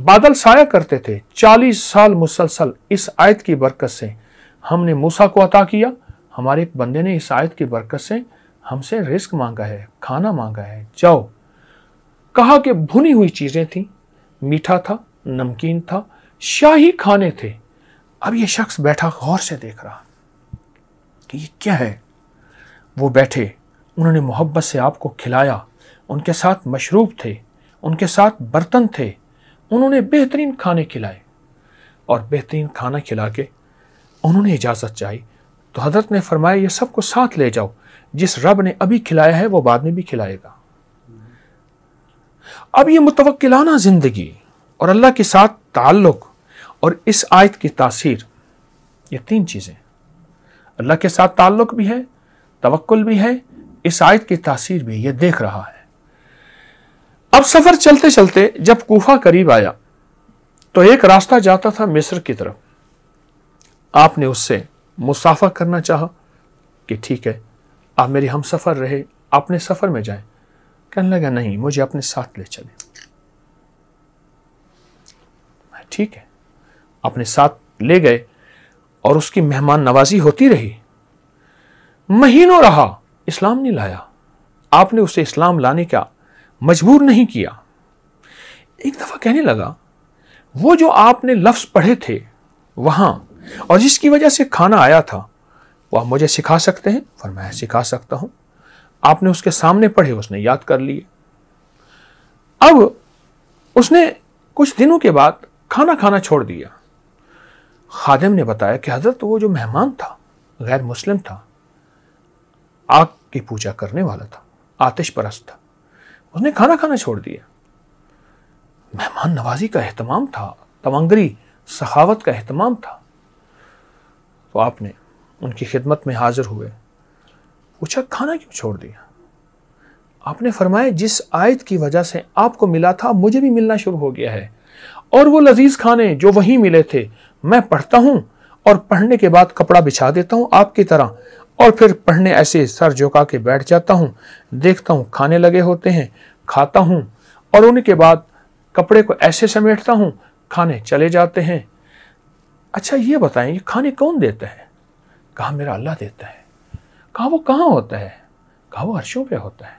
بادل سایہ کرتے تھے 40 سال مسلسل اس آیت کی برکت سے ہم نے موسیٰ کو عطا کیا. ہمارے ایک بندے نے اس آیت کی برکت سے ہم سے رزق مانگا ہے, کھانا مانگا ہے, جاؤ. کہا کہ بھنی ہوئی چیزیں تھیں, میٹھا تھا, نمکین تھا, شاہی کھانے تھے. اب یہ شخص بیٹھا غور سے دیکھ رہا کہ یہ کیا ہے. وہ بیٹھے, انہوں نے محبت سے آپ کو کھلایا, ان کے ساتھ مشروب تھے, ان کے ساتھ برتن تھے, انہوں نے بہترین کھانے کھلائے, اور بہترین کھانا کھلا کے انہوں نے اجازت چاہی. تو حضرت نے فرمایا یہ سب کو ساتھ لے جاؤ, جس رب نے ابھی کھلایا ہے وہ بعد میں بھی کھلائے گا. اب یہ متوکلانہ زندگی اور اللہ کے ساتھ تعلق اور اس آیت کی تاثیر, یہ 3 چیزیں, اللہ کے ساتھ تعلق بھی ہے, توکل بھی ہے, اس آیت کی تاثیر بھی, یہ دیکھ رہا ہے. اب سفر چلتے چلتے جب کوفہ قریب آیا تو ایک راستہ جاتا تھا مصر کی طرف. آپ نے اس سے مصافحہ کرنا چاہا کہ ٹھیک ہے آپ میری ہم سفر رہے, اپنے سفر میں جائیں. کہنے لگا نہیں, مجھے اپنے ساتھ لے چلیں. ٹھیک ہے, اپنے ساتھ لے گئے اور اس کی مہمان نوازی ہوتی رہی. مہینوں رہا, اسلام نہیں لایا. آپ نے اسے اسلام لانے کا مجبور نہیں کیا. ایک دفعہ کہنے لگا وہ جو آپ نے لفظ پڑھے تھے وہاں اور جس کی وجہ سے کھانا آیا تھا وہ آپ مجھے سکھا سکتے ہیں؟ فرمایا سکھا سکتا ہوں. آپ نے اس کے سامنے پڑھے, اس نے یاد کر لیے. اب اس نے کچھ دنوں کے بعد کھانا کھانا چھوڑ دیا. خادم نے بتایا کہ حضرت وہ جو مہمان تھا غیر مسلم تھا, آگ کی پوجا کرنے والا تھا, آتش پرست تھا, اس نے کھانا کھانا چھوڑ دیا. مہمان نوازی کا اہتمام تھا, تمنگری سخاوت کا اہتمام تھا. تو آپ نے ان کی خدمت میں حاضر ہوئے, پوچھا کھانا کیوں چھوڑ دیا؟ آپ نے فرمایا جس آیت کی وجہ سے آپ کو ملا تھا مجھے بھی ملنا شروع ہو گیا ہے, اور وہ لذیذ کھانے جو وہیں ملے تھے میں پڑھتا ہوں اور پڑھنے کے بعد کپڑا بچھا دیتا ہوں آپ کی طرح, اور پھر پڑھنے ایسے سر جھکا کے بیٹھ جاتا ہوں, دیکھتا ہوں کھانے لگے ہوتے ہیں, کھاتا ہوں, اور ان کے بعد کپڑے کو ایسے سمیٹتا ہوں, کھانے چلے جاتے ہیں. اچھا یہ بتائیں یہ کھانے کون دیتا ہے؟ کہا میرا اللہ دیتا ہے. کہا وہ کہاں ہوتا ہے؟ کہا وہ عرشوں پہ ہوتا ہے.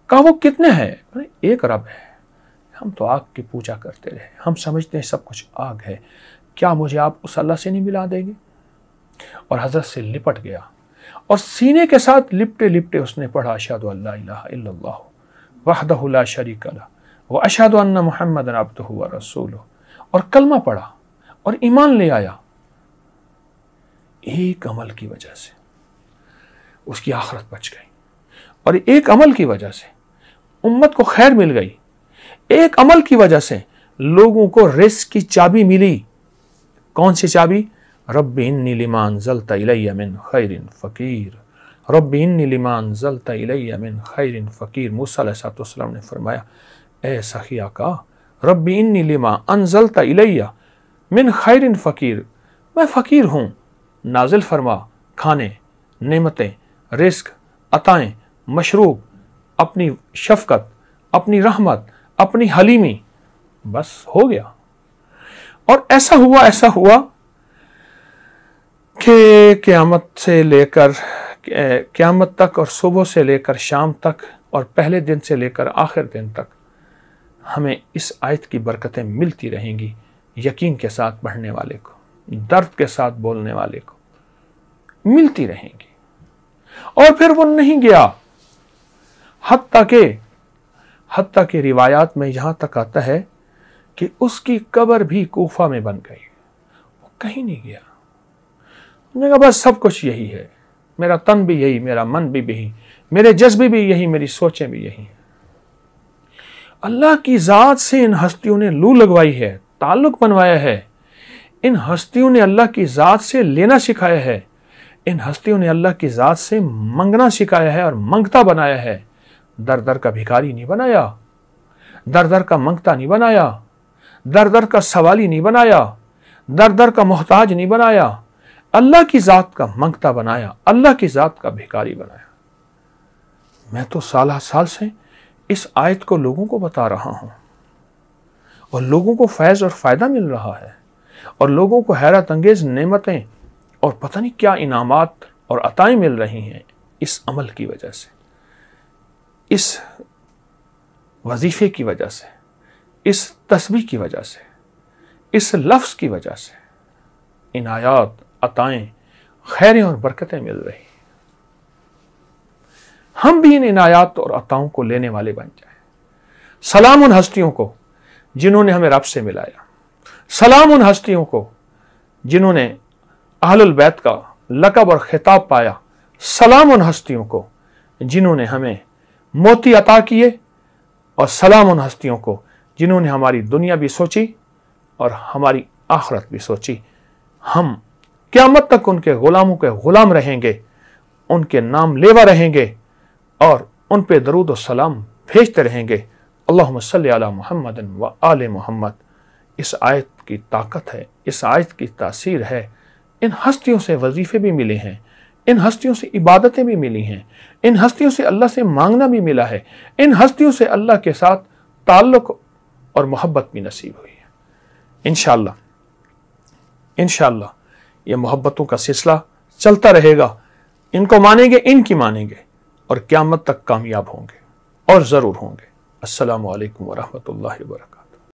کہا وہ کتنے ہیں؟ ایک رب ہے. ہم تو آگ کی پوجا کرتے رہے, ہم سمجھتے ہیں سب کچھ آگ ہے, کیا مجھے آپ اس اللہ سے نہیں ملا دیں گے؟ اور حضرت سے لپٹ گیا اور سینے کے ساتھ لپٹے لپٹے اس نے پڑھا اشہد ان لا الہ الا اللہ وحدہ لا شریک لہ واشہد ان محمدا عبدہ ورسولہ, اور کلمہ پڑھا اور ایمان لے آیا. ایک عمل کی وجہ سے اس کی آخرت بچ گئی, اور ایک عمل کی وجہ سے امت کو خیر مل گئی. ایک عمل کی وجہ سے لوگوں کو رزق کی چابی ملی. کون سی چابی؟ رب انی لما انزلت الی من خیر فقیر, رب انی لما انزلت الی من خیر فقیر. موسیٰ علیہ السلام نے فرمایا اے سخی آقا, رب انی لما انزلت الی من خیر فقیر, میں فقیر ہوں, نازل فرما کھانے, نعمتیں, رزق, عطائیں, مشروب, اپنی شفقت, اپنی رحمت, اپنی حلیمی, بس ہو گیا. اور ایسا ہوا کہ قیامت سے لے کر قیامت تک اور صبح سے لے کر شام تک اور پہلے دن سے لے کر آخر دن تک ہمیں اس آیت کی برکتیں ملتی رہیں گی. یقین کے ساتھ پڑھنے والے کو, درد کے ساتھ بولنے والے کو ملتی رہیں گی. اور پھر وہ نہیں گیا, حتیٰ کہ روایات میں یہاں تک آتا ہے کہ اس کی قبر بھی کوفہ میں بن گئی, وہ کہیں نہیں گیا. انہوں نے کہا بس سب کچھ یہی ہے, میرا تن بھی یہی, میرا من بھی یہی, میرے جذبے بھی یہی, میری سوچیں بھی یہی. اللہ کی ذات سے ان ہستیوں نے لو لگوائی ہے, تعلق بنوایا ہے. ان ہستیوں نے اللہ کی ذات سے لینا سکھایا ہے. ان ہستیوں نے اللہ کی ذات سے منگنا سکھایا ہے اور منگتا بنایا ہے. در در کا بھکاری نہیں بنایا, در در کا منگتا نہیں بنایا, در در کا سوالی نہیں بنایا, در در کا محتاج نہیں بنایا. اللہ کی ذات کا منگتا بنایا, اللہ کی ذات کا بھکاری بنایا. میں تو سالہ سال سے اس آیت کو لوگوں کو بتا رہا ہوں, اور لوگوں کو فیض اور فائدہ مل رہا ہے، اور لوگوں کو حیرت انگیز نعمتیں اور پتہ نہیں کیا انعامات اور عطائیں مل رہی ہیں اس عمل کی وجہ سے، اس وظیفے کی وجہ سے، اس تسبیح کی وجہ سے، اس لفظ کی وجہ سے عنایات، عطائیں، خیریں اور برکتیں مل رہی ہیں۔ ہم بھی ان عنایات اور عطاؤں کو لینے والے بن جائیں۔ سلام ان ہستیوں کو جنہوں نے ہمیں رب سے ملایا، سلام ان ہستیوں کو جنہوں نے اہل البیت کا لقب اور خطاب پایا، سلام ان ہستیوں کو جنہوں نے ہمیں موتی عطا کیے، اور سلام ان ہستیوں کو جنہوں نے ہماری دنیا بھی سوچی اور ہماری آخرت بھی سوچی۔ ہم قیامت تک ان کے غلاموں کے غلام رہیں گے، ان کے نام لیوا رہیں گے، اور ان پہ درود و سلام بھیجتے رہیں گے۔ اللہم صلی علی محمد و آل محمد۔ اس آیت کی طاقت ہے، اس آیت کی تاثیر ہے۔ ان ہستیوں سے وظیفے بھی ملے ہیں، ان ہستیوں سے عبادتیں بھی ملی ہیں، ان ہستیوں سے اللہ سے مانگنا بھی ملا ہے، ان ہستیوں سے اللہ کے ساتھ تعلق اور محبت بھی نصیب ہوئی ہے۔ انشاءاللہ یہ محبتوں کا سلسلہ چلتا رہے گا۔ ان کو مانیں گے، ان کی مانیں گے، اور قیامت تک کامیاب ہوں گے، اور ضرور ہوں گے۔ السلام علیکم ورحمۃ اللہ وبرکاتہ۔